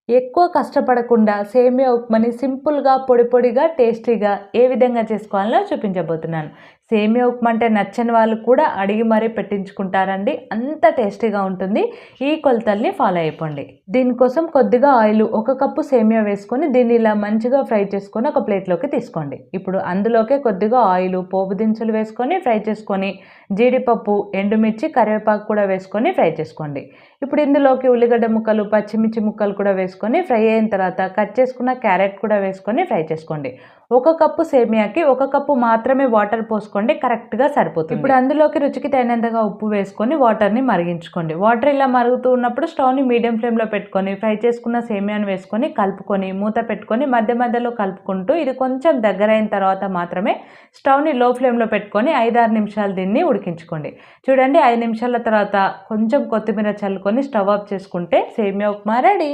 ఎక్కువ కష్టపడకుండా సేమియా ఉప్మాని సింపుల్‌గా, పొడి పొడిగా, టేస్టీగా ఏ విధంగా చేసుకోవాలో చూపించబోతున్నాను. సేమియా ఉప్మా అంటే నచ్చని వాళ్ళు కూడా అడిగి మరీ పెట్టించుకుంటారండి. అంత టేస్టీగా ఉంటుంది. ఈ కొలతల్ని ఫాలో అయిపోండి. దీనికోసం కొద్దిగా ఆయిల్, 1 కప్పు సేమియా వేసుకొని దీన్ని ఇలా మంచిగా ఫ్రై చేసుకొని ఒక ప్లేట్‌లోకి తీసుకోండి. ఇప్పుడు అందులోకే కొద్దిగా ఆయిల్, పోపు దినుసులు వేసుకొని ఫ్రై చేసుకొని, జీడిపప్పు, ఎండుమిర్చి, కరివేపాకు కూడా వేసుకొని ఫ్రై చేసుకోండి. ఇప్పుడు ఇందులోకి ఉల్లిగడ్డ ముక్కలు, పచ్చిమిర్చి ముక్కలు కూడా వేసుకొని ఫ్రై అయిన తర్వాత కట్ చేసుకున్న క్యారెట్ కూడా వేసుకొని ఫ్రై చేసుకోండి. 1 కప్పు సేమియాకి 1 కప్పు మాత్రమే వాటర్ పోసుకోండి. కరెక్ట్‌గా సరిపోతుంది. ఇప్పుడు అందులోకి రుచికి తగినంతగా ఉప్పు వేసుకొని వాటర్‌ని మరిగించుకోండి. వాటర్ ఇలా మరుగుతూ ఉన్నప్పుడు స్టవ్‌ని మీడియం ఫ్లేమ్‌లో పెట్టుకొని ఫ్రై చేసుకున్న సేమియాను వేసుకొని కలుపుకొని మూత పెట్టుకొని మధ్య మధ్యలో కలుపుకుంటూ ఇది కొంచెం దగ్గరైన తర్వాత మాత్రమే స్టవ్‌ని లో ఫ్లేమ్‌లో పెట్టుకొని 5, 6 నిమిషాలు దీన్ని ఉడికించుకోండి. చూడండి 5 నిమిషాల తర్వాత కొంచెం కొత్తిమీర చల్లుకొని స్టవ్ ఆఫ్ చేసుకుంటే సేమియా ఉప్మా రెడీ.